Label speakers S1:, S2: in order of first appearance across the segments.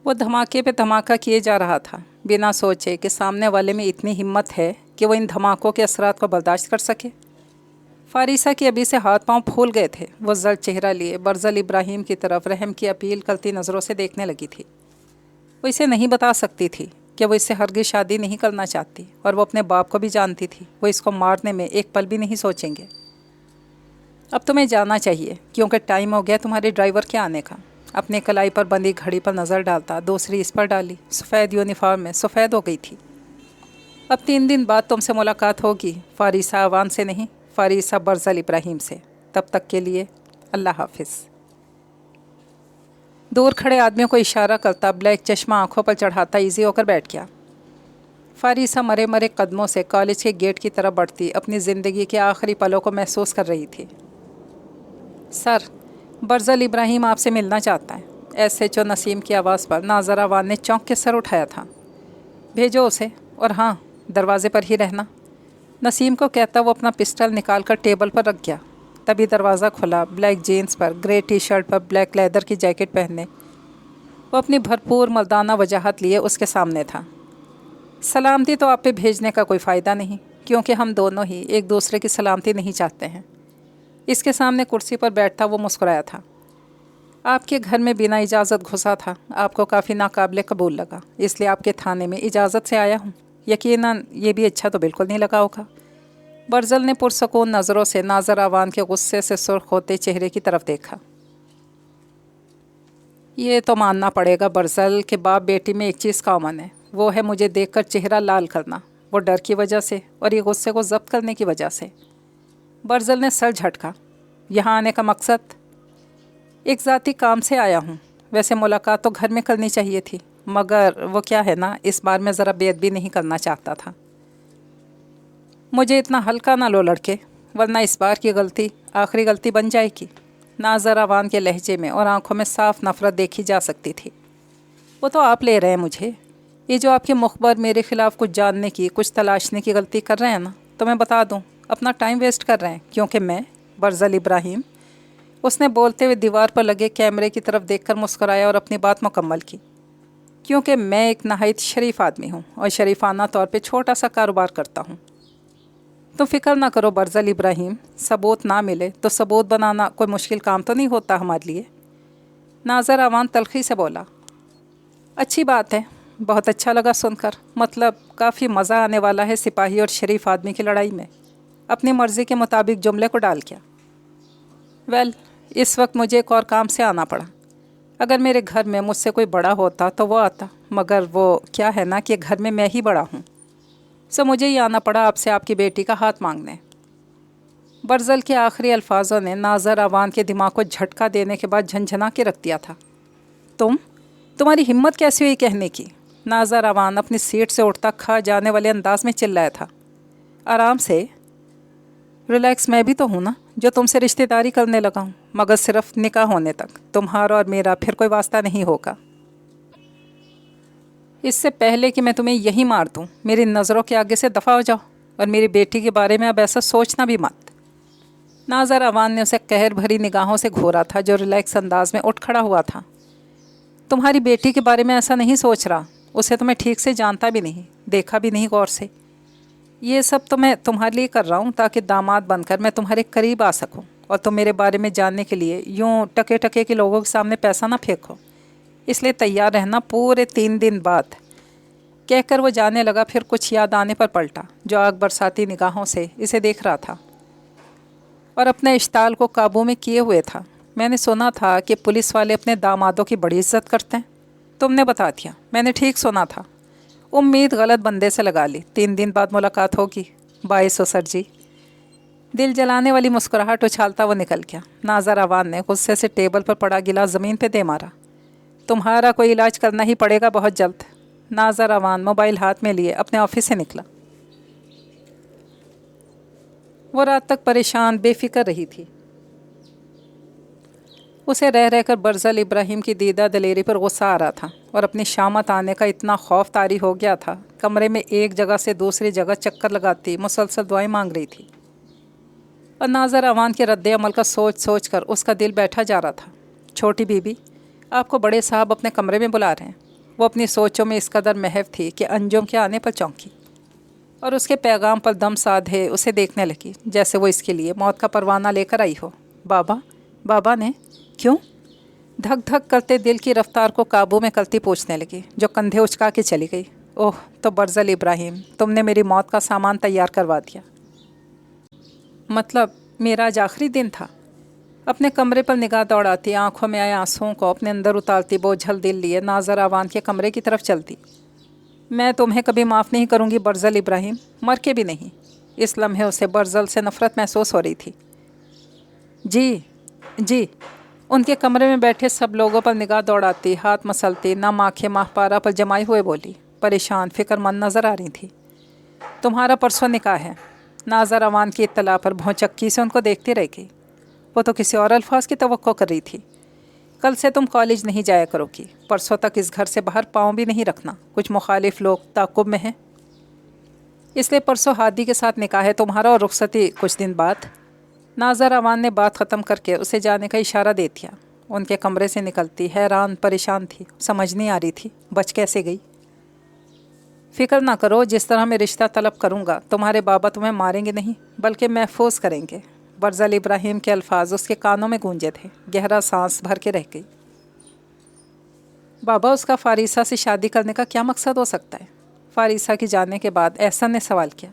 S1: وہ دھماکے پہ دھماکہ کیے جا رہا تھا، بنا سوچے کہ سامنے والے میں اتنی ہمت ہے کہ وہ ان دھماکوں کے اثرات کو برداشت کر سکے۔ فاریسہ کی ابھی سے ہاتھ پاؤں پھول گئے تھے۔ وہ زرد چہرہ لیے برزل ابراہیم کی طرف رحم کی اپیل کرتی نظروں سے دیکھنے لگی تھی۔ وہ اسے نہیں بتا سکتی تھی کہ وہ اس سے ہرگز شادی نہیں کرنا چاہتی، اور وہ اپنے باپ کو بھی جانتی تھی وہ اس کو مارنے میں ایک پل بھی نہیں سوچیں گے۔ اب تمہیں جانا چاہیے کیونکہ ٹائم ہو گیا تمہارے ڈرائیور کے آنے کا۔ اپنے کلائی پر بندی گھڑی پر نظر ڈالتا دوسری اس پر ڈالی۔ سفید یونیفارم میں سفید ہو گئی تھی۔ اب 3 دن بعد تم سے ملاقات ہوگی، فاریسہ عوان سے نہیں، فاریسہ برزل ابراہیم سے۔ تب تک کے لیے اللہ حافظ۔ دور کھڑے آدمیوں کو اشارہ کرتا بلیک چشمہ آنکھوں پر چڑھاتا ایزی ہو کر بیٹھ گیا۔ فاریسہ مرے مرے قدموں سے کالج کے گیٹ کی طرف بڑھتی اپنی زندگی کے آخری پلوں کو محسوس کر رہی تھی۔ سر، برزل ابراہیم آپ سے ملنا چاہتا ہے۔ ایس ایچ او نسیم کی آواز پر ناظر عوان نے چونک کے سر اٹھایا تھا۔ بھیجو اسے، اور ہاں، دروازے پر ہی رہنا، نسیم کو کہتا وہ اپنا پسٹل نکال کر ٹیبل پر رکھ گیا۔ تبھی دروازہ کھلا۔ بلیک جینز پر گرے ٹی شرٹ پر بلیک لیدر کی جیکٹ پہنے وہ اپنی بھرپور مردانہ وجاہت لیے اس کے سامنے تھا۔ سلامتی تو آپ پہ بھیجنے کا کوئی فائدہ نہیں، کیونکہ ہم دونوں ہی ایک دوسرے کی سلامتی نہیں چاہتے ہیں۔ اس کے سامنے کرسی پر بیٹھتا وہ مسکرایا تھا۔ آپ کے گھر میں بنا اجازت گھسا تھا، آپ کو کافی ناقابل قبول لگا، اس لیے آپ کے تھانے میں اجازت سے آیا ہوں۔ یقیناً یہ بھی اچھا تو بالکل نہیں لگا ہوگا۔ برزل نے پرسکون نظروں سے ناظر عوان کے غصے سے سرخ ہوتے چہرے کی طرف دیکھا۔ یہ تو ماننا پڑے گا برزل کہ باپ بیٹی میں ایک چیز کامن ہے، وہ ہے مجھے دیکھ کر چہرہ لال کرنا، وہ ڈر کی وجہ سے اور یہ غصے کو ضبط کرنے کی وجہ سے۔ برزل نے سر جھٹکا۔ یہاں آنے کا مقصد؟ ایک ذاتی کام سے آیا ہوں، ویسے ملاقات تو گھر میں کرنی چاہیے تھی، مگر وہ کیا ہے نا، اس بار میں ذرا بے ادبی نہیں کرنا چاہتا تھا۔ مجھے اتنا ہلکا نہ لو لڑکے، ورنہ اس بار کی غلطی آخری غلطی بن جائے گی۔ ناظر عوان کے لہجے میں اور آنکھوں میں صاف نفرت دیکھی جا سکتی تھی۔ وہ تو آپ لے رہے ہیں مجھے، یہ جو آپ کے مخبر میرے خلاف کچھ جاننے کی، کچھ تلاشنے کی غلطی کر رہے ہیں نا، تو میں بتا دوں اپنا ٹائم ویسٹ کر رہے ہیں، کیونکہ میں برزل ابراہیم، اس نے بولتے ہوئے دیوار پر لگے کیمرے کی طرف دیکھ کر مسکرایا اور اپنی بات مکمل کی، کیونکہ میں ایک نہایت شریف آدمی ہوں اور شریفانہ طور پہ چھوٹا سا کاروبار کرتا ہوں۔ تو فکر نہ کرو برزل ابراہیم، ثبوت نہ ملے تو ثبوت بنانا کوئی مشکل کام تو نہیں ہوتا ہمارے لیے۔ ناظر عوان تلخی سے بولا۔ اچھی بات ہے، بہت اچھا لگا سن کر، مطلب کافی مزہ آنے والا ہے سپاہی اور شریف آدمی کی لڑائی میں۔ اپنی مرضی کے مطابق جملے کو ڈال کیا۔ ویل، اس وقت مجھے ایک اور کام سے آنا پڑا۔ اگر میرے گھر میں مجھ سے کوئی بڑا ہوتا تو وہ آتا، مگر وہ کیا ہے نا کہ گھر میں ہی بڑا ہوں، سو مجھے ہی آنا پڑا آپ سے آپ کی بیٹی کا ہاتھ مانگنے۔ برزل کے آخری الفاظوں نے ناظر عوان کے دماغ کو جھٹکا دینے کے بعد جھنجھنا کے رکھ دیا تھا۔ تمہاری ہمت کیسی ہوئی کہنے کی؟ ناظر عوان اپنی سیٹ سے اٹھتا کھا جانے والے انداز میں چلایا تھا۔ آرام سے، ریلیکس، میں بھی تو ہوں نا جو تم سے رشتہ داری کرنے لگا ہوں، مگر صرف نکاح ہونے تک، تمہارا اور میرا پھر کوئی واسطہ نہیں ہوگا۔ اس سے پہلے کہ میں تمہیں یہی مار دوں، میری نظروں کے آگے سے دفع ہو جاؤ، اور میری بیٹی کے بارے میں اب ایسا سوچنا بھی مت۔ ناظر عوان نے اسے قہر بھری نگاہوں سے گھورا تھا جو ریلیکس انداز میں اٹھ کھڑا ہوا تھا۔ تمہاری بیٹی کے بارے میں ایسا نہیں سوچ رہا، اسے تو میں ٹھیک سے جانتا بھی نہیں، دیکھا بھی نہیں غور سے۔ یہ سب تو میں تمہارے لیے کر رہا ہوں تاکہ داماد بن کر میں تمہارے قریب آ سکوں، اور تم میرے بارے میں جاننے کے لیے یوں ٹکے ٹکے کے لوگوں کے سامنے پیسہ نہ پھینکو۔ اس لیے تیار رہنا پورے 3 دن بعد، کہہ کر وہ جانے لگا، پھر کچھ یاد آنے پر پلٹا، جو آگ برساتی نگاہوں سے اسے دیکھ رہا تھا اور اپنے اشتعال کو قابو میں کیے ہوئے تھا۔ میں نے سنا تھا کہ پولیس والے اپنے دامادوں کی بڑی عزت کرتے ہیں۔ تم نے بتا دیا، میں نے ٹھیک سنا تھا۔ امید غلط بندے سے لگا لی۔ 3 دن بعد ملاقات ہوگی۔ بائے سو سر جی۔ دل جلانے والی مسکراہٹ اچھالتا وہ نکل گیا۔ ناظر عوان نے غصے سے ٹیبل پر پڑا گلاس زمین پہ دے مارا۔ تمہارا کوئی علاج کرنا ہی پڑے گا بہت جلد۔ ناظر عوان موبائل ہاتھ میں لیے اپنے آفس سے نکلا۔ وہ رات تک پریشان بے فکر رہی تھی۔ اسے رہ رہ کر برزل ابراہیم کی دیدہ دلیری پر غصہ آ رہا تھا، اور اپنی شامت آنے کا اتنا خوف طاری ہو گیا تھا، کمرے میں ایک جگہ سے دوسری جگہ چکر لگاتی مسلسل دعائیں مانگ رہی تھی، اور ناظر عوان کے رد عمل کا سوچ سوچ کر اس کا دل بیٹھا جا رہا تھا۔ چھوٹی بی بی، آپ کو بڑے صاحب اپنے کمرے میں بلا رہے ہیں۔ وہ اپنی سوچوں میں اس قدر محو تھی کہ انجم کے آنے پر چونکی اور اس کے پیغام پر دم سادھے اسے دیکھنے لگی جیسے وہ اس کے لیے موت کا پروانہ لے کر آئی ہو۔ بابا بابا نے کیوں؟ دھک دھک کرتے دل کی رفتار کو قابو میں کرتی پوچھنے لگی، جو کندھے اچکا کے چلی گئی۔ اوہ تو برزل ابراہیم، تم نے میری موت کا سامان تیار کروا دیا۔ مطلب میرا آج آخری دن تھا؟ اپنے کمرے پر نگاہ دوڑاتی، آنکھوں میں آئے آنسوؤں کو اپنے اندر اتارتی، بوجھل دل لیے ناظر آوان کے کمرے کی طرف چلتی۔ میں تمہیں کبھی معاف نہیں کروں گی برزل ابراہیم، مر کے بھی نہیں۔ اس لمحے اسے برزل سے نفرت محسوس ہو رہی تھی۔ جی ان کے کمرے میں بیٹھے سب لوگوں پر نگاہ دوڑاتی، ہاتھ مسلتی، نم آنکھیں ماہ پارا پر جمائے ہوئے بولی، پریشان فکر مند نظر آ رہی تھی۔ تمہارا پرسوں نکاح ہے۔ ناظر آوان کی اطلاع پر بھونچکی سے ان کو دیکھتی رہ گئی۔ وہ تو کسی اور الفاظ کی توقع کر رہی تھی۔ کل سے تم کالج نہیں جایا کرو گی، پرسوں تک اس گھر سے باہر پاؤں بھی نہیں رکھنا، کچھ مخالف لوگ تعاقب میں ہیں، اس لیے پرسوں ہادی کے ساتھ نکاح ہے تمہارا اور رخصتی کچھ دن بعد۔ ناظر آوان نے بات ختم کر کے اسے جانے کا اشارہ دے دیا۔ ان کے کمرے سے نکلتی حیران پریشان تھی، سمجھ نہیں آ رہی تھی بچ کیسے گئی۔ فکر نہ کرو، جس طرح میں رشتہ طلب کروں گا تمہارے بابا تمہیں ماریں گے نہیں بلکہ محفوظ کریں گے۔ برزل ابراہیم کے الفاظ اس کے کانوں میں گونجے تھے، گہرا سانس بھر کے رہ گئی۔ بابا اس کا فاریسہ سے شادی کرنے کا کیا مقصد ہو سکتا ہے؟ فاریسہ کی جانے کے بعد احسن نے سوال کیا۔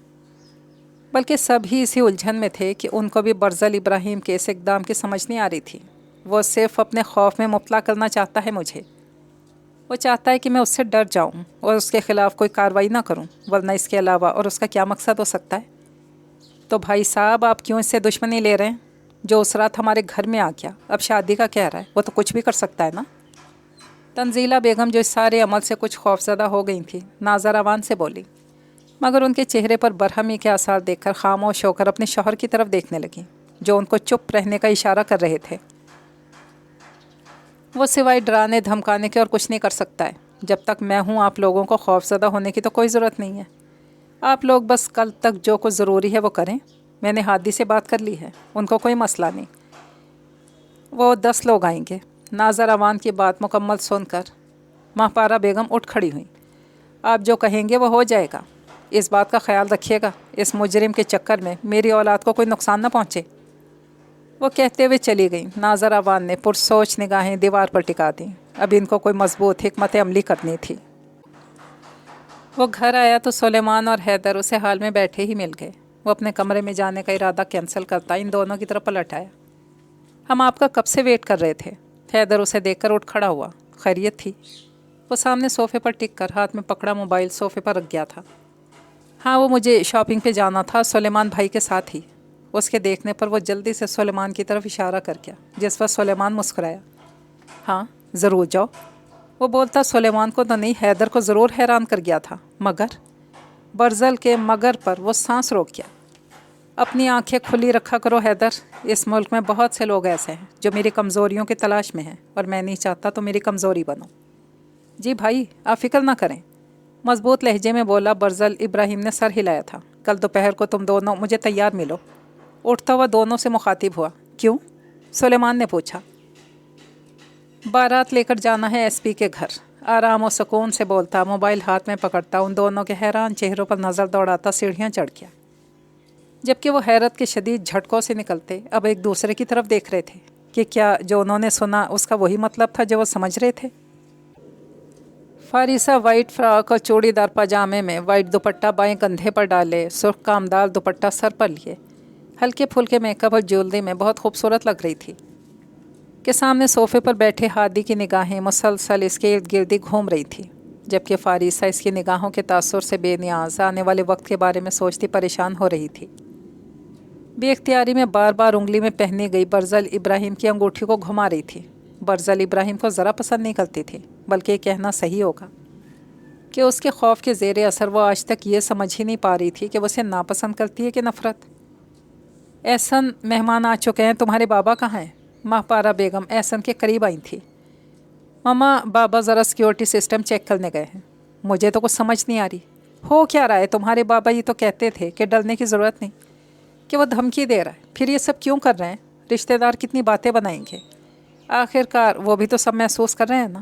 S1: بلکہ سب ہی اسی الجھن میں تھے کہ ان کو بھی برزل ابراہیم کے اس اقدام کی سمجھ نہیں آ رہی تھی۔ وہ صرف اپنے خوف میں مبتلا کرنا چاہتا ہے مجھے۔ وہ چاہتا ہے کہ میں اس سے ڈر جاؤں اور اس کے خلاف کوئی کارروائی نہ کروں، ورنہ اس کے علاوہ اور اس کا کیا مقصد ہو سکتا ہے؟ تو بھائی صاحب آپ کیوں اس سے دشمنی لے رہے ہیں؟ جو اس رات ہمارے گھر میں آ گیا اب شادی کا کہہ رہا ہے، وہ تو کچھ بھی کر سکتا ہے نا؟ تنزیلہ بیگم جو اس سارے عمل سے کچھ خوفزدہ ہو گئی تھی، ناظر آوان سے بولی، مگر ان کے چہرے پر برہمی کے آثار دیکھ کر خاموش ہو کر اپنے شوہر کی طرف دیکھنے لگیں، جو ان کو چپ رہنے کا اشارہ کر رہے تھے۔ وہ سوائے ڈرانے دھمکانے کے اور کچھ نہیں کر سکتا ہے۔ جب تک میں ہوں آپ لوگوں کو خوفزدہ ہونے کی تو کوئی ضرورت نہیں ہے۔ آپ لوگ بس کل تک جو کچھ ضروری ہے وہ کریں۔ میں نے ہادی سے بات کر لی ہے، ان کو کوئی مسئلہ نہیں، وہ 10 لوگ آئیں گے۔ ناظر آوان کی بات مکمل سن کر ماہ پارا بیگم اٹھ کھڑی ہوئیں۔ آپ جو کہیں گے وہ ہو جائے گا، اس بات کا خیال رکھیے گا اس مجرم کے چکر میں میری اولاد کو کوئی نقصان نہ پہنچے۔ وہ کہتے ہوئے چلی گئیں۔ ناظر آوان نے پرسوچ نگاہیں دیوار پر ٹکا دیں۔ اب ان کو کوئی مضبوط حکمت عملی کرنی تھی۔ وہ گھر آیا تو سلیمان اور حیدر اسے حال میں بیٹھے ہی مل گئے۔ وہ اپنے کمرے میں جانے کا ارادہ کینسل کرتا ان دونوں کی طرف پلٹ آیا۔ ہم آپ کا کب سے ویٹ کر رہے تھے۔ حیدر اسے دیکھ کر اٹھ کھڑا ہوا۔ خیریت تھی؟ وہ سامنے صوفے پر ٹک کر ہاتھ میں پکڑا موبائل صوفے پر رکھ گیا تھا۔ ہاں وہ مجھے شاپنگ پہ جانا تھا، سلیمان بھائی کے ساتھ ہی۔ اس کے دیکھنے پر وہ جلدی سے سلیمان کی طرف اشارہ کر گیا، جس پر سلیمان مسکرایا۔ ہاں ضرور جاؤ۔ وہ بولتا سلیمان کو تو نہیں، حیدر کو ضرور حیران کر گیا تھا، مگر برزل کے مگر پر وہ سانس روک گیا۔ اپنی آنکھیں کھلی رکھا کرو حیدر، اس ملک میں بہت سے لوگ ایسے ہیں جو میری کمزوریوں کی تلاش میں ہیں، اور میں نہیں چاہتا تو میری کمزوری بنو۔ جی بھائی آپ فکر نہ کریں، مضبوط لہجے میں بولا برزل ابراہیم نے سر ہلایا تھا۔ کل دوپہر کو تم دونوں مجھے تیار ملو۔ اٹھتا ہوا دونوں سے مخاطب ہوا۔ کیوں؟ سلیمان نے پوچھا۔ بارات لے کر جانا ہے ایس پی کے گھر۔ آرام و سکون سے بولتا، موبائل ہاتھ میں پکڑتا، ان دونوں کے حیران چہروں پر نظر دوڑاتا سیڑھیاں چڑھ گیا، جبکہ وہ حیرت کے شدید جھٹکوں سے نکلتے اب ایک دوسرے کی طرف دیکھ رہے تھے کہ کیا جو انہوں نے سنا اس کا وہی مطلب تھا جو وہ سمجھ رہے تھے۔ فاریسہ وائٹ فراک اور چوڑی دار پاجامے میں، وائٹ دوپٹہ بائیں کندھے پر ڈالے، سرخ کامدار دوپٹہ سر پر لیے، ہلکے پھلکے میک اپ اور جیولری میں بہت خوبصورت لگ رہی تھی کہ سامنے صوفے پر بیٹھے ہادی کی نگاہیں مسلسل اس کے ارد گرد گھوم رہی تھی، جبکہ فاریسہ اس کی نگاہوں کے تاثر سے بے نیاز آنے والے وقت کے بارے میں سوچتی پریشان ہو رہی تھی۔ بے اختیاری میں بار بار انگلی میں پہنی گئی برزل ابراہیم کی انگوٹھی کو گھما رہی تھی۔ برزل ابراہیم کو ذرا پسند نہیں کرتی تھی، بلکہ یہ کہنا صحیح ہوگا کہ اس کے خوف کے زیر اثر وہ آج تک یہ سمجھ ہی نہیں پا رہی تھی کہ وہ اسے ناپسند کرتی ہے کہ نفرت۔ احسن مہمان آ چکے ہیں، تمہارے بابا کہاں ہیں؟ ماہ پارا بیگم احسن کے قریب آئی تھی۔ ماما بابا ذرا سیکیورٹی سسٹم چیک کرنے گئے ہیں۔ مجھے تو کچھ سمجھ نہیں آ رہی، ہو کیا رہا ہے؟ تمہارے بابا یہ تو کہتے تھے کہ ڈرنے کی ضرورت نہیں، کہ وہ دھمکی دے رہا ہے، پھر یہ سب کیوں کر رہے ہیں؟ رشتہ دار کتنی باتیں بنائیں گے، آخر کار وہ بھی تو سب محسوس کر رہے ہیں نا۔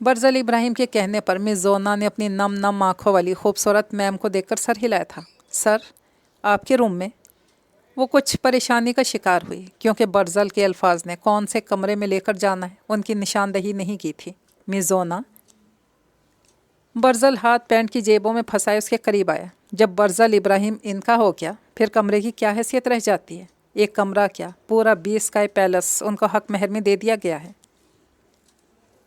S1: برزل ابراہیم کے کہنے پر مس زونا نے اپنی نم نم آنکھوں والی خوبصورت میم کو دیکھ کر سر ہلایا تھا۔ سر، آپ کے روم میں؟ وہ کچھ پریشانی کا شکار ہوئی کیونکہ برزل کے الفاظ نے کون سے کمرے میں لے کر جانا ہے ان کی نشاندہی نہیں کی تھی۔ مس زونا۔ برزل ہاتھ پینٹ کی جیبوں میں پھنسائے اس کے قریب آیا۔ جب برزل ابراہیم ان کا ہو گیا پھر کمرے کی کیا حیثیت رہ جاتی ہے؟ ایک کمرہ کیا، پورا 20 کا پیلس ان کو حق مہر میں دے دیا گیا ہے۔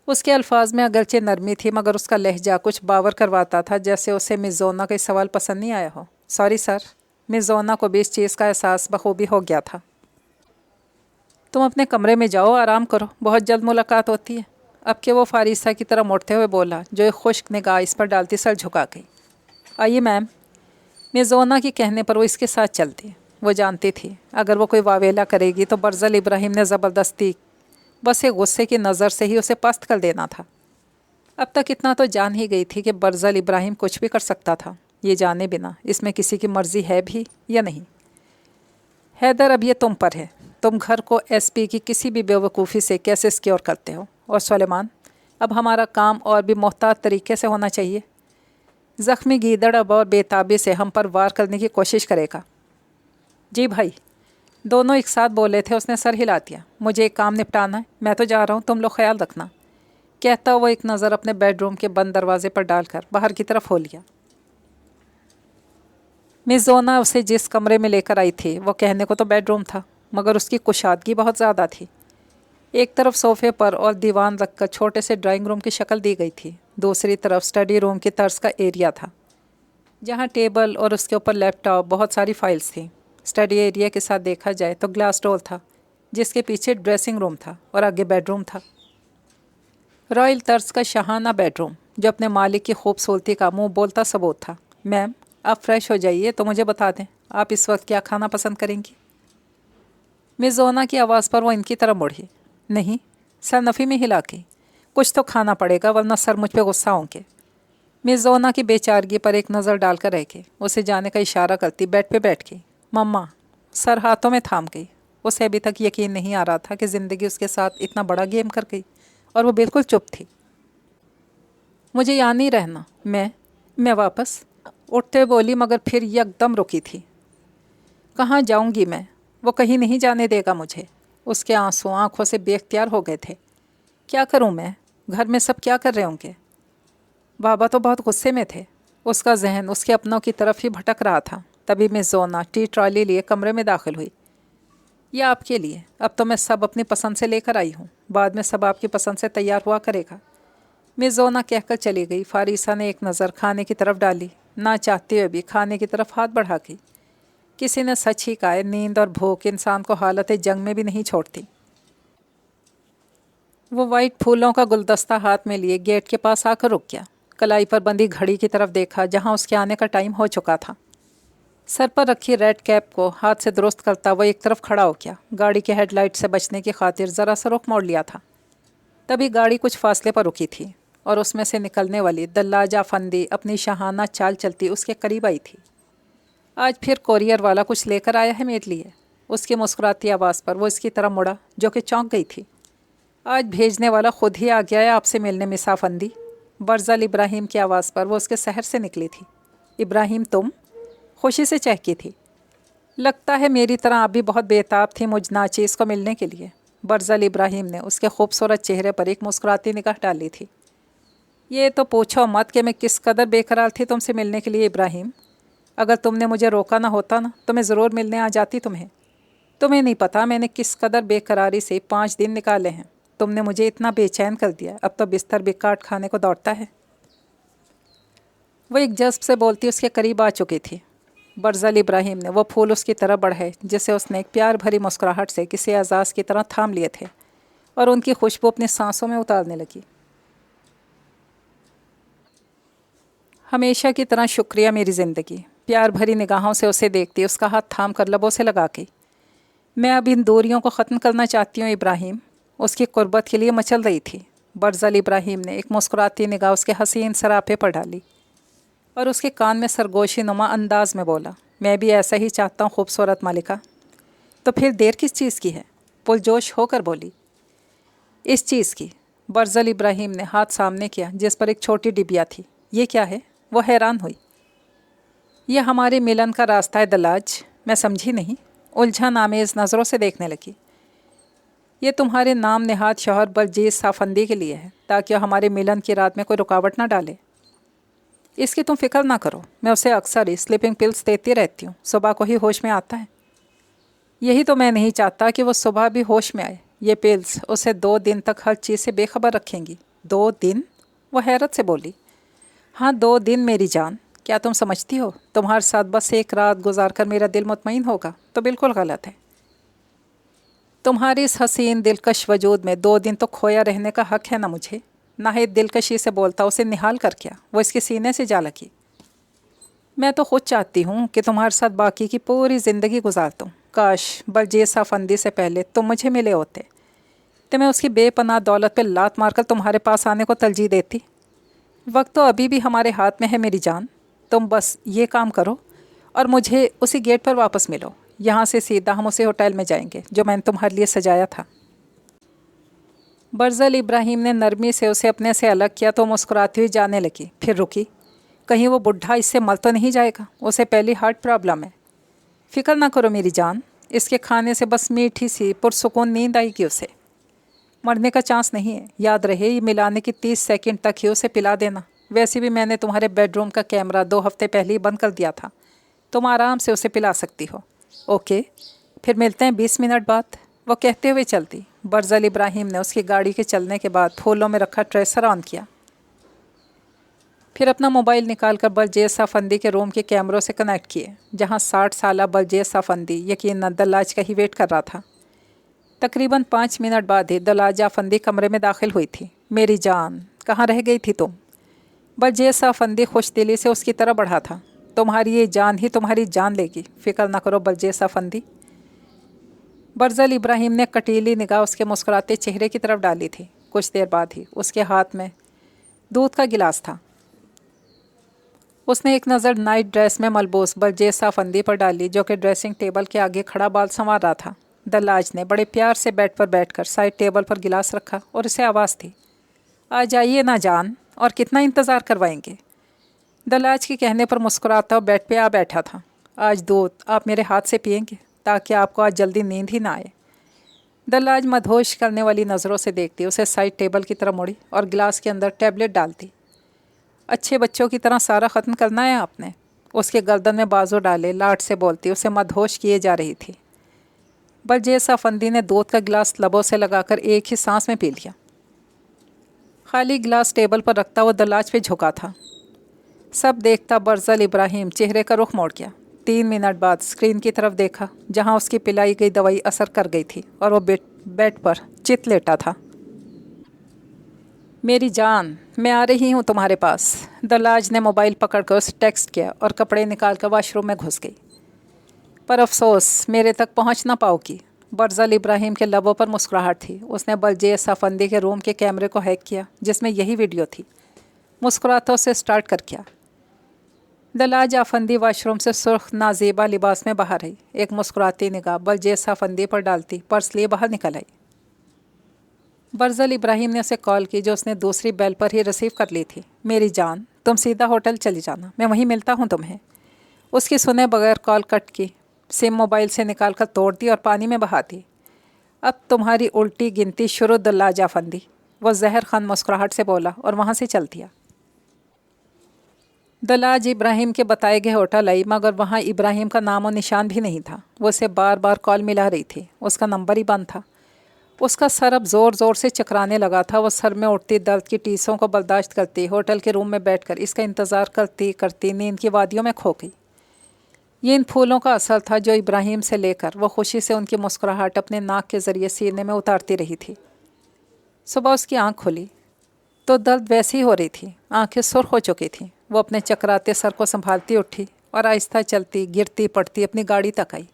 S1: اس کے الفاظ میں اگرچہ نرمی تھی مگر اس کا لہجہ کچھ باور کرواتا تھا، جیسے اسے مس زونا کا سوال پسند نہیں آیا ہو۔ Sorry sir. مس زونا کو بھی اس چیز کا احساس بخوبی ہو گیا تھا۔ تم اپنے کمرے میں جاؤ، آرام کرو، بہت جلد ملاقات ہوتی ہے۔ اب کہ وہ فارسہ کی طرح مڑتے ہوئے بولا جو ایک خشک نگاہ اس پر ڈالتی سر جھکا گئی۔ آئیے میم۔ مس زونا کے کہنے پر وہ اس کے ساتھ چلتی۔ وہ جانتی تھی اگر وہ کوئی واویلا کرے گی تو برزل ابراہیم نے زبردستی بس ایک غصے کی نظر سے ہی اسے پست کر دینا تھا۔ اب تک اتنا تو جان ہی گئی تھی کہ برزل ابراہیم کچھ بھی کر سکتا تھا، یہ جانے بنا اس میں کسی کی مرضی ہے بھی یا نہیں۔ حیدر، اب یہ تم پر ہے، تم گھر کو ایس پی کی کسی بھی بیوقوفی سے کیسے سکیور کرتے ہو۔ اور سلیمان، اب ہمارا کام اور بھی محتاط طریقے سے ہونا چاہیے۔ زخمی گیدڑ اب اور بے تابی سے ہم پر وار کرنے کی کوشش کرے گا۔ جی بھائی، دونوں ایک ساتھ بولے تھے۔ اس نے سر ہلا دیا۔ مجھے ایک کام نپٹانا ہے، میں تو جا رہا ہوں، تم لوگ خیال رکھنا۔ کہتا وہ ایک نظر اپنے بیڈ روم کے بند دروازے پر ڈال کر باہر کی طرف ہو لیا۔ مس زونا اسے جس کمرے میں لے کر آئی تھی وہ کہنے کو تو بیڈ روم تھا مگر اس کی کشادگی بہت زیادہ تھی۔ ایک طرف صوفے پر اور دیوان رکھ کر چھوٹے سے ڈرائنگ روم کی شکل دی گئی تھی، دوسری طرف اسٹڈی روم کی طرز کا ایریا تھا جہاں ٹیبل اور اس کے اوپر لیپ ٹاپ، بہت ساری فائلز تھیں۔ اسٹڈی ایریا کے ساتھ دیکھا جائے تو گلاس ڈور تھا جس کے پیچھے ڈریسنگ روم تھا اور آگے بیڈ روم تھا، رائل طرز کا شاہانہ بیڈ روم جو اپنے مالک کی خوبصورتی کا منہ بولتا ثبوت تھا۔ میم، آپ فریش ہو جائیے تو مجھے بتا دیں آپ اس وقت کیا کھانا پسند کریں گی؟ مس زونا کی آواز پر وہ ان کی طرف مڑی۔ نہیں، سر نفی میں ہلا کے، کچھ تو کھانا پڑے گا ورنہ سر مجھ پہ غصہ ہوں گے۔ مس زونا کی بے چارگی پر ایک نظر ڈال کر رہ کے اسے جانے کا اشارہ کرتی بیڈ پہ بیٹھ گئی۔ مما، سر ہاتھوں میں تھام گئی۔ اسے ابھی تک یقین نہیں آ رہا تھا کہ زندگی اس کے ساتھ اتنا بڑا گیم کر گئی اور وہ بالکل چپ تھی۔ مجھے یہاں نہیں رہنا، میں واپس اٹھتے بولی مگر پھر یکدم رکی تھی۔ کہاں جاؤں گی میں؟ وہ کہیں نہیں جانے دے گا مجھے۔ اس کے آنسو آنکھوں سے بے اختیار ہو گئے تھے۔ کیا کروں میں؟ گھر میں سب کیا کر رہے ہوں گے؟ بابا تو بہت غصے میں تھے۔ اس کا ذہن اس کے اپنوں کی طرف ہی بھٹک رہا تھا۔ تبھی مس زونا ٹی ٹرالی لیے کمرے میں داخل ہوئی۔ یہ آپ کے لیے، اب تو میں سب اپنی پسند سے لے کر آئی ہوں، بعد میں سب آپ کی پسند سے تیار ہوا کرے گا۔ مس زونا کہہ کر چلی گئی۔ فارسہ نے ایک نظر کھانے کی طرف ڈالی، نہ چاہتے ہوئے بھی کھانے کی طرف ہاتھ بڑھا گئی۔ کسی نے سچ ہی کہا ہے، نیند اور بھوک انسان کو حالت جنگ میں بھی نہیں چھوڑتی۔ وہ وائٹ پھولوں کا گلدستہ ہاتھ میں لیے گیٹ کے پاس آ کر رک گیا۔ کلائی پر بندھی گھڑی کی طرف دیکھا جہاں اس کے آنے کا ٹائم ہو چکا تھا۔ سر پر رکھی ریڈ کیپ کو ہاتھ سے درست کرتا وہ ایک طرف کھڑا ہو گیا۔ گاڑی کے ہیڈ لائٹ سے بچنے کی خاطر ذرا سا رخ موڑ لیا تھا۔ تبھی گاڑی کچھ فاصلے پر رکی تھی اور اس میں سے نکلنے والی دلاجہ فندی اپنی شاہانہ چال چلتی اس کے قریب آئی تھی۔ آج پھر کوریئر والا کچھ لے کر آیا ہے میرے لیے؟ اس کی مسکراتی آواز پر وہ اس کی طرف مڑا جو کہ چونک گئی تھی۔ آج بھیجنے والا خود ہی آ گیا ہے آپ سے ملنے مسا فندی۔ برزل ابراہیم کی آواز پر وہ اس کے سحر سے نکلی تھی۔ ابراہیم تم؟ خوشی سے چہکی تھی۔ لگتا ہے میری طرح آپ بھی بہت بےتاب تھی مجھ ناچیز کو ملنے کے لیے۔ برزل ابراہیم نے اس کے خوبصورت چہرے پر ایک مسکراتی نگاہ ڈالی تھی۔ یہ تو پوچھو مت کہ میں کس قدر بے قرار تھی تم سے ملنے کے لیے ابراہیم۔ اگر تم نے مجھے روکا نہ ہوتا نا تو میں ضرور ملنے آ جاتی تمہیں نہیں پتا میں نے کس قدر بے قراری سے 5 دن نکالے ہیں۔ تم نے مجھے اتنا بے چین کر دیا، اب تو بستر بھی کاٹ کھانے کو دوڑتا ہے۔ وہ ایک جذب سے بولتی اس کے قریب آ چکی تھی۔ برزل ابراہیم نے وہ پھول اس کی طرف بڑھائے جسے اس نے ایک پیار بھری مسکراہٹ سے کسی اعزاز کی طرح تھام لیے تھے اور ان کی خوشبو اپنی سانسوں میں اتارنے لگی۔ ہمیشہ کی طرح شکریہ میری زندگی۔ پیار بھری نگاہوں سے اسے دیکھتی اس کا ہاتھ تھام کر لبوں سے لگا کے، میں اب ان دوریوں کو ختم کرنا چاہتی ہوں ابراہیم۔ اس کی قربت کے لیے مچل رہی تھی۔ برزل ابراہیم نے ایک مسکراتی نگاہ اس کے حسین سراپے پر ڈالی اور اس کے کان میں سرگوشی نما انداز میں بولا، میں بھی ایسا ہی چاہتا ہوں خوبصورت ملکہ۔ تو پھر دیر کس چیز کی ہے؟ پرجوش ہو کر بولی، اس چیز کی برزل ابراہیم نے ہاتھ سامنے کیا جس پر ایک چھوٹی ڈبیا تھی۔ یہ کیا ہے؟ وہ حیران ہوئی۔ یہ ہمارے ملن کا راستہ ہے دلاج۔ میں سمجھی نہیں، الجھن آمیز نظروں سے دیکھنے لگی۔ یہ تمہارے نام نہاد شوہر بلجیز صافندی کے لیے ہے تاکہ وہ ہمارے ملن کی رات میں کوئی رکاوٹ نہ ڈالے۔ اس کی تم فکر نہ کرو، میں اسے اکثر ہی سلیپنگ پلز دیتی رہتی ہوں، صبح کو ہی ہوش میں آتا ہے۔ یہی تو میں نہیں چاہتا کہ وہ صبح بھی ہوش میں آئے۔ یہ پلز اسے 2 دن تک ہر چیز سے بے خبر رکھیں گی۔ 2 دن؟ وہ حیرت سے بولی۔ ہاں 2 دن میری جان۔ کیا تم سمجھتی ہو تمہارے ساتھ بس ایک رات گزار کر میرا دل مطمئن ہوگا؟ تو بالکل غلط ہے۔ تمہاری اس حسین دلکش وجود میں 2 دن تو کھویا رہنے کا حق ہے نا مجھے؟ ناہید دلکشی سے بولتا اسے نہال کر کیا، وہ اس کے سینے سے جا لگی۔ میں تو خود چاہتی ہوں کہ تمہارے ساتھ باقی کی پوری زندگی گزار دوں۔ کاش بلجیز صافندی سے پہلے تم مجھے ملے ہوتے تو میں اس کی بے پناہ دولت پہ لات مار کر تمہارے پاس آنے کو ترجیح دیتی۔ وقت تو ابھی بھی ہمارے ہاتھ میں ہے میری جان۔ تم بس یہ کام کرو اور مجھے اسی گیٹ پر واپس ملو۔ یہاں سے سیدھا ہم اسی ہوٹل میں جائیں گے جو میں نے تمہارے لیے سجایا تھا۔ برزل ابراہیم نے نرمی سے اسے اپنے سے الگ کیا تو مسکراتی ہوئی جانے لگی، پھر رکی۔ کہیں وہ بڈھا اس سے مر تو نہیں جائے گا؟ اسے پہلی ہارٹ پرابلم ہے۔ فکر نہ کرو میری جان، اس کے کھانے سے بس میٹھی سی پرسکون نیند آئے گی اسے۔ مرنے کا چانس نہیں ہے۔ یاد رہے یہ ملانے کی 30 سیکنڈ تک ہی اسے پلا دینا۔ ویسے بھی میں نے تمہارے بیڈ روم کا کیمرہ 2 ہفتے پہلے ہی بند کر دیا تھا، تم آرام سے اسے پلا سکتی ہو۔ اوکے، پھر ملتے ہیں 20 منٹ بعد، وہ کہتے ہوئے چلتی۔ برزل ابراہیم نے اس کی گاڑی کے چلنے کے بعد پھولوں میں رکھا ٹریسر آن کیا، پھر اپنا موبائل نکال کر بلجیز صافندی کے روم کے کیمروں سے کنیکٹ کیے، جہاں 60 سالہ بلجیز صافندی یقیناً دلاج کا ہی ویٹ کر رہا تھا۔ تقریباً 5 منٹ بعد ہی دلاج آفندی کمرے میں داخل ہوئی تھی۔ میری جان، کہاں رہ گئی تھی تم؟ بلجیز صافندی خوش دلی سے اس کی طرح بڑھا تھا۔ تمہاری یہ جان ہی تمہاری جان لے گی، فکر نہ کرو بلجیز صافندی۔ برزل ابراہیم نے کٹیلی نگاہ اس کے مسکراتے چہرے کی طرف ڈالی تھی۔ کچھ دیر بعد ہی اس کے ہاتھ میں دودھ کا گلاس تھا۔ اس نے ایک نظر نائٹ ڈریس میں ملبوس بلجیز صافندی پر ڈالی جو کہ ڈریسنگ ٹیبل کے آگے کھڑا بال سنوار رہا تھا۔ دلاج نے بڑے پیار سے بیڈ پر بیٹھ کر سائڈ ٹیبل پر گلاس رکھا اور اسے آواز تھی، آ جائیے نا جان، اور کتنا انتظار کروائیں گے؟ دلاج کے کہنے پر مسکراتا اور بیڈ پہ آ بیٹھا تھا۔ آج دودھ آپ میرے ہاتھ سے پئیں گے تاکہ آپ کو آج جلدی نیند ہی نہ آئے۔ دلاج مدہوش کرنے والی نظروں سے دیکھتی اسے سائڈ ٹیبل کی طرف مڑی اور گلاس کے اندر ٹیبلٹ ڈالتی۔ اچھے بچوں کی طرح سارا ختم کرنا ہے آپ نے؟ اس کے گردن میں بازو ڈالے لاٹ سے بولتی اسے مدہوش کیے جا رہی تھی۔ بلجیز صافندی نے دودھ کا گلاس لبوں سے لگا کر ایک ہی سانس میں پی لیا۔ خالی گلاس ٹیبل پر رکھتا وہ دلاج پہ جھکا تھا۔ سب دیکھتا برزل ابراہیم چہرے کا رخ موڑ گیا۔ 3 منٹ بعد اسکرین کی طرف دیکھا جہاں اس کی پلائی گئی دوائی اثر کر گئی تھی اور وہ بیڈ پر چت لیٹا تھا۔ میری جان، میں آ رہی ہوں تمہارے پاس۔ دلاج نے موبائل پکڑ کر اسے ٹیکسٹ کیا اور کپڑے نکال کر واش روم میں گھس گئی۔ پر افسوس میرے تک پہنچ نہ پاؤ گی۔ برزل ابراہیم کے لبوں پر مسکراہٹ تھی۔ اس نے بلجیز صافندی کے روم کے کیمرے کو ہیک کیا جس میں یہی ویڈیو تھی۔ مسکراتوں سے سٹارٹ کر کیا۔ دلاج آفندی واش روم سے سرخ نازیبا لباس میں باہر آئی، ایک مسکراتی نگاہ بلجیز صافندی پر ڈالتی پرس لیے باہر نکل آئی۔ برزل ابراہیم نے اسے کال کی جو اس نے دوسری بیل پر ہی ریسیو کر لی تھی۔ میری جان، تم سیدھا ہوٹل چلی جانا، میں وہیں ملتا ہوں تمہیں۔ اس کی سنے بغیر کال کٹ کی، سم موبائل سے نکال کر توڑ دی اور پانی میں بہا دی۔ اب تمہاری الٹی گنتی شروع دلاج آفندی، وہ زہر خان مسکراہٹ سے بولا اور وہاں سے چل دیا۔ دلاج ابراہیم کے بتائے گئے ہوٹل آئی مگر وہاں ابراہیم کا نام و نشان بھی نہیں تھا۔ وہ اسے بار بار کال ملا رہی تھی، اس کا نمبر ہی بند تھا۔ اس کا سر اب زور زور سے چکرانے لگا تھا۔ وہ سر میں اٹھتی درد کی ٹیسوں کو برداشت کرتی ہوٹل کے روم میں بیٹھ کر اس کا انتظار کرتی کرتی نیند کی وادیوں میں کھو گئی۔ یہ ان پھولوں کا اثر تھا جو ابراہیم سے لے کر وہ خوشی سے ان کی مسکراہٹ اپنے ناک کے ذریعے سینے میں اتارتی رہی تھی۔ صبح اس کی آنکھ کھلی تو درد ویسی ہو رہی تھی، آنکھیں سرخ ہو چکی تھیں۔ وہ اپنے چکراتے سر کو سنبھالتی اٹھی اور آہستہ چلتی گرتی پڑتی اپنی گاڑی تک آئی،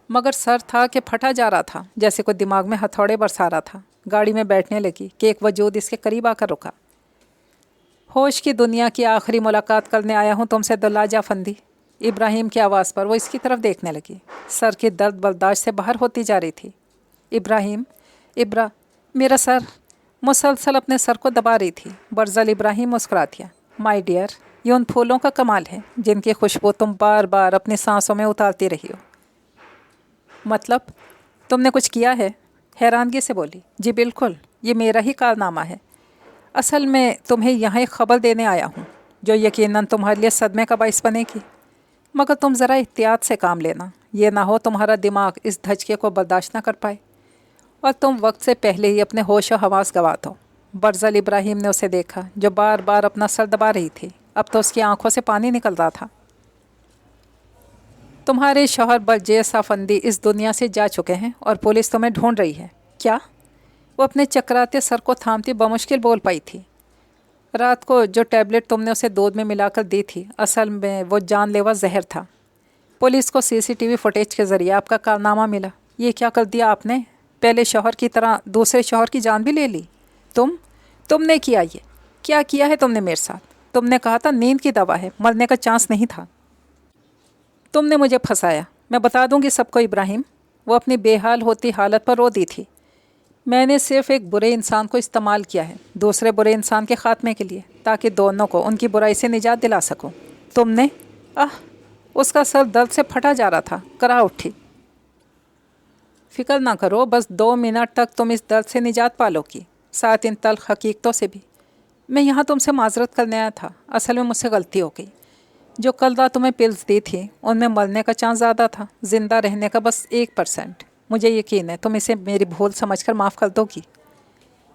S1: مگر سر تھا کہ پھٹا جا رہا تھا، جیسے کوئی دماغ میں ہتھوڑے برسا رہا تھا۔ گاڑی میں بیٹھنے لگی کہ ایک وجود اس کے قریب آ کر رکا۔ ہوش کی دنیا کی آخری ملاقات کرنے آیا ہوں تم سے دلاج آفندی۔ ابراہیم کی آواز پر وہ اس کی طرف دیکھنے لگی۔ سر کی درد برداشت سے باہر ہوتی جا رہی تھی۔ ابراہیم، میرا سر، مسلسل اپنے سر کو دبا رہی تھی۔ برزل ابراہیم مسکرا دیا۔ مائی ڈیئر، یہ ان پھولوں کا کمال ہے جن کی خوشبو تم بار بار اپنی سانسوں میں اتارتی رہی ہو۔ مطلب تم نے کچھ کیا ہے؟ حیرانگی سے بولی۔ جی بالکل، یہ میرا ہی کارنامہ ہے۔ اصل میں تمہیں یہاں ایک خبر دینے آیا ہوں جو یقیناً تمہارے لیے صدمے کا باعث بنے گی، مگر تم ذرا احتیاط سے کام لینا، یہ نہ ہو تمہارا دماغ اس دھچکے کو برداشت نہ کر پائے اور تم وقت سے پہلے ہی اپنے ہوش و حواس گنوا دو۔ برزل ابراہیم نے اسے دیکھا جو بار بار اپنا سر دبا رہی تھی۔ اب تو اس کی آنکھوں سے پانی نکل رہا تھا۔ تمہارے شوہر برجیس افندی اس دنیا سے جا چکے ہیں اور پولیس تمہیں ڈھونڈ رہی ہے۔ کیا؟ وہ اپنے چکراتے سر کو تھامتی بمشکل بول پائی تھی۔ رات کو جو ٹیبلٹ تم نے اسے دودھ میں ملا کر دی تھی، اصل میں وہ جان لیوا زہر تھا۔ پولیس کو CCTV فوٹیج کے ذریعے آپ کا کارنامہ ملا۔ یہ کیا کر دیا آپ نے؟ پہلے شوہر کی طرح دوسرے شوہر کی جان بھی لے لی؟ تم نے کیا؟ یہ کیا کیا ہے تم نے میرے ساتھ؟ تم نے کہا تھا نیند کی دوا ہے، مرنے کا چانس نہیں تھا۔ تم نے مجھے پھنسایا۔ میں بتا دوں گی سب کو ابراہیم۔ وہ اپنی بے حال ہوتی حالت پر رو دی تھی۔ میں نے صرف ایک برے انسان کو استعمال کیا ہے دوسرے برے انسان کے خاتمے کے لیے، تاکہ دونوں کو ان کی برائی سے نجات دلا سکوں۔ تم نے اس کا سر درد سے پھٹا جا رہا تھا، کرا اٹھی۔ فکر نہ کرو، بس 2 منٹ تک تم اس درد سے نجات پالو گی، ساتھ ان تلخ حقیقتوں سے بھی۔ میں یہاں تم سے معذرت کرنے آیا تھا، اصل میں مجھ سے غلطی ہو گئی۔ جو کل رات تمہیں پلز دی تھی ان میں مرنے کا چانس زیادہ تھا، زندہ رہنے کا بس 1%۔ مجھے یقین ہے تم اسے میری بھول سمجھ کر معاف کر دو گی۔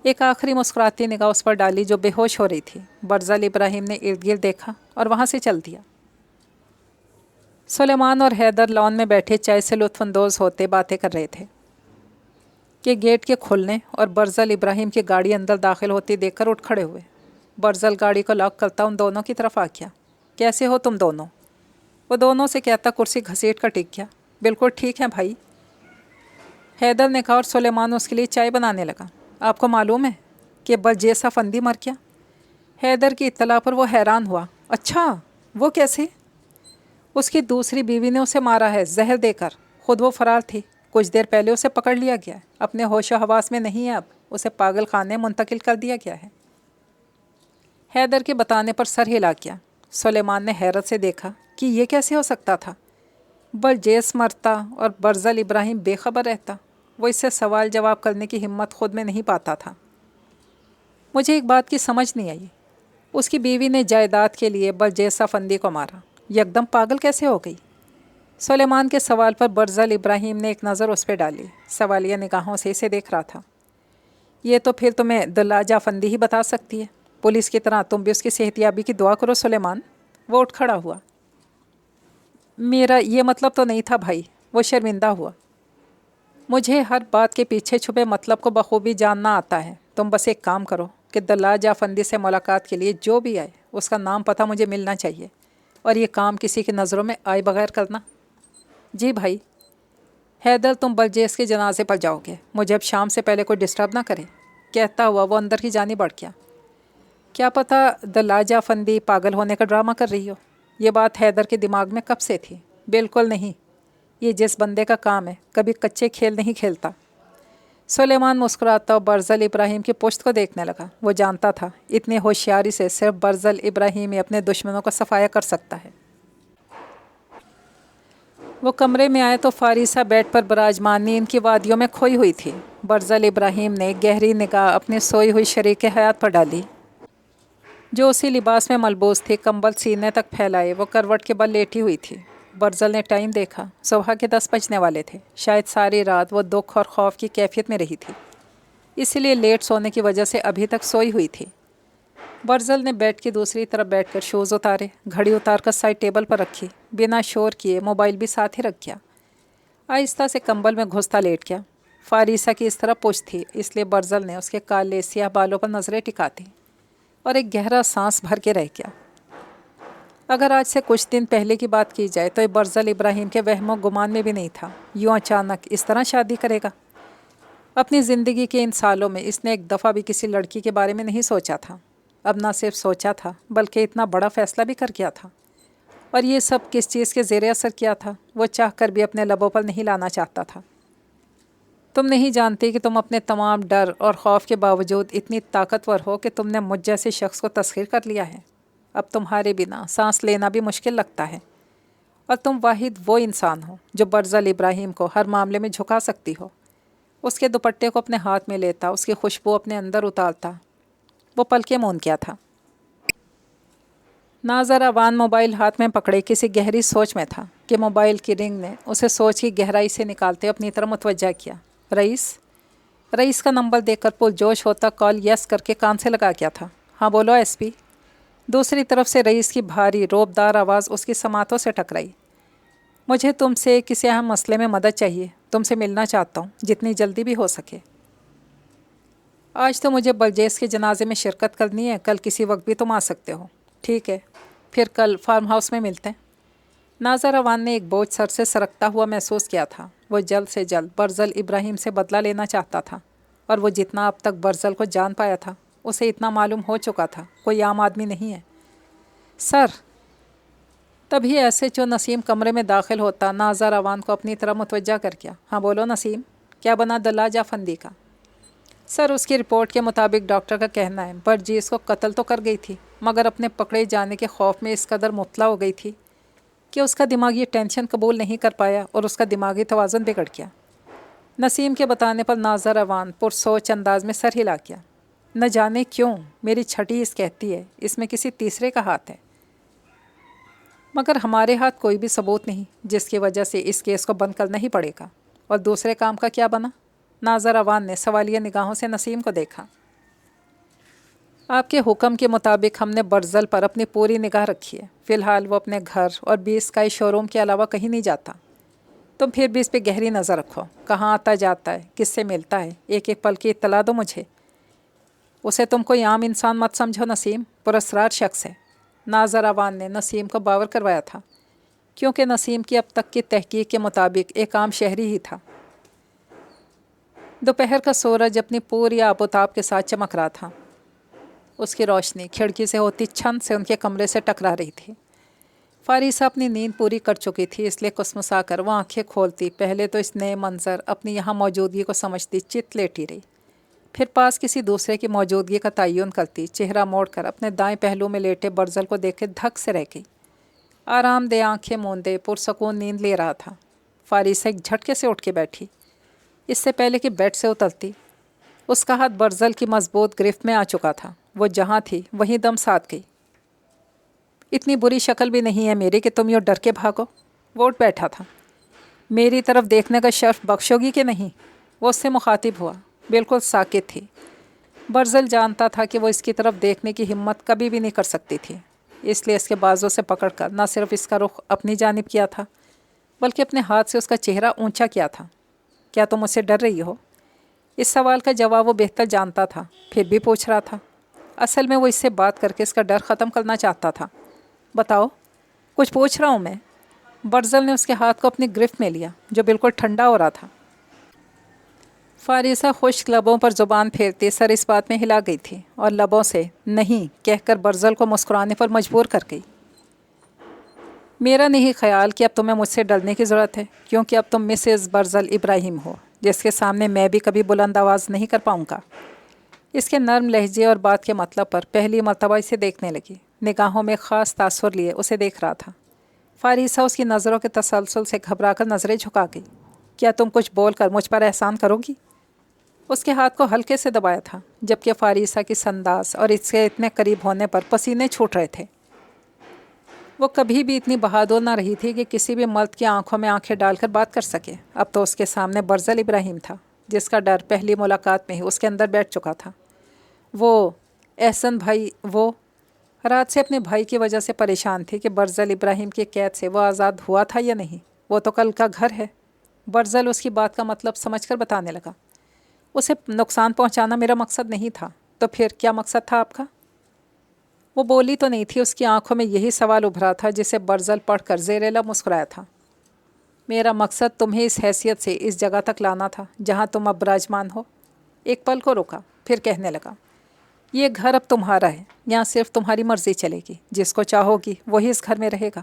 S1: ایک آخری مسکراتی نگاہ اس پر ڈالی جو بے ہوش ہو رہی تھی۔ برزل ابراہیم نے ارد گرد دیکھا اور وہاں سے چل دیا۔ سلیمان اور حیدر لان میں بیٹھے چائے سے لطف اندوز ہوتے باتیں کر رہے تھے کہ گیٹ کے کھلنے اور برزل ابراہیم کی گاڑی اندر داخل ہوتی دیکھ کر اٹھ کھڑے ہوئے۔ برزل گاڑی کو لاک کرتا ان دونوں کی طرف آ گیا۔ کیسے ہو تم دونوں؟ وہ دونوں سے کہتا کرسی گھسیٹ کر ٹک گیا۔ بالکل ٹھیک ہے بھائی، حیدر نے کہا، اور سلیمان اس کے لیے چائے بنانے لگا۔ آپ کو معلوم ہے کہ برجیس افندی مر گیا؟ حیدر کی اطلاع پر وہ حیران ہوا۔ اچھا، وہ کیسے؟ اس کی دوسری بیوی نے اسے مارا ہے، زہر دے کر۔ خود وہ فرار تھی، کچھ دیر پہلے اسے پکڑ لیا گیا ہے، اپنے ہوش و حواس میں نہیں ہے اب، اسے پاگل خانے منتقل کر دیا گیا ہے۔ حیدر کے بتانے پر سر ہلا گیا۔ سلیمان نے حیرت سے دیکھا کہ یہ کیسے ہو سکتا تھا؟ برجیس مرتا اور برزل ابراہیم بے خبر رہتا۔ وہ اس سے سوال جواب کرنے کی ہمت خود میں نہیں پاتا تھا۔ مجھے ایک بات کی سمجھ نہیں آئی، اس کی بیوی نے جائیداد کے لیے برجیس افندی کو مارا، یکدم پاگل کیسے ہو گئی؟ سلیمان کے سوال پر برزل ابراہیم نے ایک نظر اس پہ ڈالی، سوالیہ نگاہوں سے اسے دیکھ رہا تھا۔ یہ تو پھر تمہیں دلاجہ افندی ہی بتا سکتی ہے، پولیس کی طرح تم بھی اس کی صحت یابی کی دعا کرو سلیمان۔ وہ اٹھ کھڑا ہوا۔ میرا یہ مطلب تو نہیں تھا بھائی، وہ شرمندہ ہوا۔ مجھے ہر بات کے پیچھے چھپے مطلب کو بخوبی جاننا آتا ہے۔ تم بس ایک کام کرو کہ دلاجہ افندی سے ملاقات کے لیے جو بھی آئے اس کا نام پتہ مجھے ملنا چاہیے، اور یہ کام کسی کی نظروں میں آئے بغیر کرنا۔ جی بھائی۔ حیدر، تم برجیس کے جنازے پر جاؤ گے، مجھے اب شام سے پہلے کوئی ڈسٹرب نہ کرے۔ کہتا ہوا وہ اندر کی جانب بڑھ گیا۔ کیا پتہ دلاجہ افندی پاگل ہونے کا ڈرامہ کر رہی ہو؟ یہ بات حیدر کے دماغ میں کب سے تھی۔ بالکل نہیں، یہ جس بندے کا کام ہے کبھی کچے کھیل نہیں کھیلتا۔ سلیمان مسکراتا اور برزل ابراہیم کی پشت کو دیکھنے لگا۔ وہ جانتا تھا اتنی ہوشیاری سے صرف برزل ابراہیم ہی اپنے دشمنوں کا صفایا کر سکتا ہے۔ وہ کمرے میں آئے تو فاریسہ بیڈ پر براجمان نیند کی وادیوں میں کھوئی ہوئی تھی۔ برزل ابراہیم نے گہری نگاہ اپنی سوئی ہوئی شریک حیات پر ڈالی جو اسی لباس میں ملبوس تھی، کمبل سینے تک پھیلائے وہ کروٹ کے بل لیٹی ہوئی تھی۔ برزل نے ٹائم دیکھا، صبح کے 10 بجنے والے تھے۔ شاید ساری رات وہ دکھ اور خوف کی کیفیت میں رہی تھی، اسی لیے لیٹ سونے کی وجہ سے ابھی تک سوئی ہوئی تھی۔ برزل نے بیڈ کی دوسری طرف بیٹھ کر شوز اتارے، گھڑی اتار کر سائڈ ٹیبل پر رکھی، بنا شور کیے موبائل بھی ساتھ ہی رکھ گیا۔ آہستہ سے کمبل میں گھستا لیٹ گیا۔ فاریسہ کی اس طرح پشت تھی، اس لیے برزل نے اس کے کالے سیاہ بالوں پر نظریں ٹکاتی اور ایک گہرا سانس بھر کے رہ گیا۔ اگر آج سے کچھ دن پہلے کی بات کی جائے تو یہ برزل ابراہیم کے وہم و گمان میں بھی نہیں تھا یوں اچانک اس طرح شادی کرے گا۔ اپنی زندگی کے ان سالوں میں اس نے ایک دفعہ بھی کسی لڑکی کے بارے میں نہیں سوچا تھا۔ اب نہ صرف سوچا تھا بلکہ اتنا بڑا فیصلہ بھی کر گیا تھا، اور یہ سب کس چیز کے زیر اثر کیا تھا وہ چاہ کر بھی اپنے لبوں پر نہیں لانا چاہتا تھا۔ تم نہیں جانتی کہ تم اپنے تمام ڈر اور خوف کے باوجود اتنی طاقتور ہو کہ تم نے مجھ جیسے شخص کو تسخیر کر لیا ہے۔ اب تمہارے بنا سانس لینا بھی مشکل لگتا ہے، اور تم واحد وہ انسان ہو جو برزل ابراہیم کو ہر معاملے میں جھکا سکتی ہو۔ اس کے دوپٹے کو اپنے ہاتھ میں لیتا، اس کی خوشبو اپنے اندر اتارتا، وہ پلکیں مون کیا تھا۔ ناظر اعوان موبائل ہاتھ میں پکڑے کسی گہری سوچ میں تھا کہ موبائل کی رنگ نے اسے سوچ کی گہرائی سے نکالتے اپنی طرف متوجہ کیا۔ رئیس کا نمبر دیکھ کر پرجوش ہوتا کال یس کر کے کان سے لگا کیا تھا۔ ہاں بولو ایس پی۔ دوسری طرف سے رئیس کی بھاری روبدار آواز اس کی سماعتوں سے ٹکرائی۔ مجھے تم سے کسی اہم مسئلے میں مدد چاہیے، تم سے ملنا چاہتا ہوں جتنی جلدی بھی ہو سکے۔ آج تو مجھے برجیس کے جنازے میں شرکت کرنی ہے، کل کسی وقت بھی تم آ سکتے ہو۔ ٹھیک ہے، پھر کل فارم ہاؤس میں ملتے ہیں۔ ناظر اعوان نے ایک بوجھ سر سے سرکتا ہوا محسوس کیا تھا۔ وہ جلد سے جلد برزل ابراہیم سے بدلہ لینا چاہتا تھا، اور وہ جتنا اب تک برزل کو جان پایا تھا اسے اتنا معلوم ہو چکا تھا کوئی عام آدمی نہیں ہے۔ سر، تبھی ایسے جو نسیم کمرے میں داخل ہوتا ناظر اعوان کو اپنی طرف متوجہ کر کیا۔ ہاں بولو نسیم، کیا بنا دلاجہ فندی کا؟ سر، اس کی رپورٹ کے مطابق ڈاکٹر کا کہنا ہے برجیس کو قتل تو کر گئی تھی، مگر اپنے پکڑے جانے کے خوف میں اس قدر مبتلا ہو گئی تھی کہ اس کا دماغ یہ ٹینشن قبول نہیں کر پایا اور اس کا دماغی توازن بگڑ گیا۔ نسیم کے بتانے پر ناظر اعوان پرسوچ انداز میں سر ہلا کیا۔ نہ جانے کیوں میری چھٹی اس کہتی ہے اس میں کسی تیسرے کا ہاتھ ہے، مگر ہمارے ہاتھ کوئی بھی ثبوت نہیں جس کی وجہ سے اس کیس کو بند کرنا ہی پڑے گا۔ اور دوسرے کام کا کیا بنا؟ ناظر اعوان نے سوالیہ نگاہوں سے نسیم کو دیکھا۔ آپ کے حکم کے مطابق ہم نے برزل پر اپنی پوری نگاہ رکھی ہے۔ فی الحال وہ اپنے گھر اور 20 کا شو روم کے علاوہ کہیں نہیں جاتا۔ تم پھر بھی اس پہ گہری نظر رکھو، کہاں آتا جاتا ہے، کس سے ملتا ہے، ایک ایک پل کی اطلاع دو مجھے۔ اسے تم کوئی عام انسان مت سمجھو نسیم، پراسرار شخص ہے۔ ناظر اعوان نے نسیم کو باور کروایا تھا، کیونکہ نسیم کی اب تک کی تحقیق کے مطابق ایک عام شہری ہی تھا۔ دوپہر کا سورج اپنی پوری آب و تاب کے ساتھ چمک رہا تھا۔ اس کی روشنی کھڑکی سے ہوتی چھن سے ان کے کمرے سے ٹکرا رہی تھی۔ فاریسہ اپنی نیند پوری کر چکی تھی، اس لیے کسمسا کر وہ آنکھیں کھولتی پہلے تو اس نئے منظر اپنی یہاں موجودگی کو سمجھتی چت لیٹی رہی، پھر پاس کسی دوسرے کی موجودگی کا تعین کرتی چہرہ موڑ کر اپنے دائیں پہلو میں لیٹے برزل کو دیکھ کے دھک سے رہ گئی۔ آرام دہ آنکھیں موندے پرسکون نیند لے رہا تھا۔ فاریسہ ایک جھٹکے سے اٹھ کے بیٹھی۔ اس سے پہلے کہ بیڈ سے اترتی اس کا ہاتھ برزل کی مضبوط گرفت میں آ چکا تھا۔ وہ جہاں تھی وہیں دم ساتھ گئی۔ اتنی بری شکل بھی نہیں ہے میری کہ تم یوں ڈر کے بھاگو۔ وہ اٹھ بیٹھا تھا۔ میری طرف دیکھنے کا شرف بخشو گی کہ نہیں؟ وہ اس سے مخاطب ہوا۔ بالکل ساکت تھی۔ برزل جانتا تھا کہ وہ اس کی طرف دیکھنے کی ہمت کبھی بھی نہیں کر سکتی تھی، اس لیے اس کے بازوں سے پکڑ کر نہ صرف اس کا رخ اپنی جانب کیا تھا بلکہ اپنے ہاتھ سے اس کا چہرہ اونچا کیا تھا۔ کیا تم مجھ سے ڈر رہی ہو؟ اس سوال کا جواب وہ بہتر جانتا تھا، پھر بھی پوچھ رہا تھا۔ اصل میں وہ اس سے بات کر کے اس کا ڈر ختم کرنا چاہتا تھا۔ بتاؤ، کچھ پوچھ رہا ہوں میں۔ برزل نے اس کے ہاتھ کو اپنی گرفت میں لیا جو بالکل ٹھنڈا ہو رہا تھا۔ فاریسہ خشک لبوں پر زبان پھیرتی سر اس بات میں ہلا گئی تھی اور لبوں سے نہیں کہہ کر برزل کو مسکرانے پر مجبور کر گئی۔ میرا نہیں خیال کہ اب تمہیں مجھ سے ڈرنے کی ضرورت ہے، کیونکہ اب تم مسز برزل ابراہیم ہو جس کے سامنے میں بھی کبھی بلند آواز نہیں کر پاؤں گا۔ اس کے نرم لہجے اور بات کے مطلب پر پہلی مرتبہ اسے دیکھنے لگی، نگاہوں میں خاص تاثر لیے اسے دیکھ رہا تھا۔ فاریسہ اس کی نظروں کے تسلسل سے گھبرا کر نظریں جھکا گئی۔ کیا تم کچھ بول کر مجھ پر احسان کرو گی؟ اس کے ہاتھ کو ہلکے سے دبایا تھا، جبکہ فاریسہ کی انداز اور اس کے اتنے قریب ہونے پر پسینے چھوٹ رہے تھے۔ وہ کبھی بھی اتنی بہادر نہ رہی تھی کہ کسی بھی مرد کی آنکھوں میں آنکھیں ڈال کر بات کر سکے۔ اب تو اس کے سامنے برزل ابراہیم تھا جس کا ڈر پہلی ملاقات میں ہی اس کے اندر بیٹھ چکا تھا۔ وہ احسن بھائی، وہ رات سے اپنے بھائی کی وجہ سے پریشان تھی کہ برزل ابراہیم کی قید سے وہ آزاد ہوا تھا یا نہیں۔ وہ تو کل کا گھر ہے۔ برزل اس کی بات کا مطلب سمجھ کر بتانے لگا۔ اسے نقصان پہنچانا میرا مقصد نہیں تھا، تو پھر کیا مقصد تھا آپ کا؟ وہ بولی تو نہیں تھی، اس کی آنکھوں میں یہی سوال ابھرا تھا جسے برزل پڑھ کر زیر لب مسکرایا تھا۔ میرا مقصد تمہیں اس حیثیت سے اس جگہ تک لانا تھا جہاں تم اب براجمان ہو۔ ایک پل کو رکا، پھر کہنے لگا، یہ گھر اب تمہارا ہے، یہاں صرف تمہاری مرضی چلے گی، جس کو چاہو گی وہی اس گھر میں رہے گا۔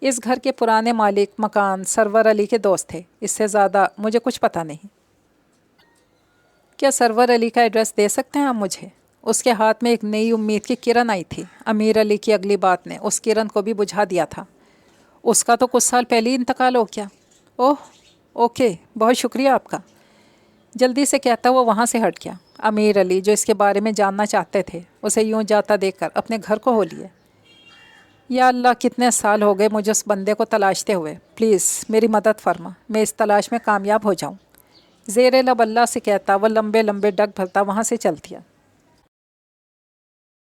S1: اس گھر کے پرانے مالک مکان سرور علی کے دوست تھے، اس سے زیادہ مجھے کچھ پتہ نہیں۔ کیا سرور علی کا ایڈریس دے سکتے ہیں آپ مجھے؟ اس کے ہاتھ میں ایک نئی امید کی کرن آئی تھی۔ امیر علی کی اگلی بات نے اس کرن کو بھی بجھا دیا تھا۔ اس کا تو کچھ سال پہلے ہی انتقال ہو گیا۔ اوہ اوکے، بہت شکریہ آپ کا، جلدی سے کہتا وہ وہاں سے ہٹ گیا۔ امیر علی جو اس کے بارے میں جاننا چاہتے تھے اسے یوں جاتا دیکھ کر اپنے گھر کو ہو لیے۔ یا اللہ، کتنے سال ہو گئے مجھے اس بندے کو تلاشتے ہوئے، پلیز میری مدد فرما، میں اس تلاش میں کامیاب ہو جاؤں۔ زیر لب اللہ سے کہتا وہ لمبے لمبے ڈگ بھرتا وہاں سے چل دیا۔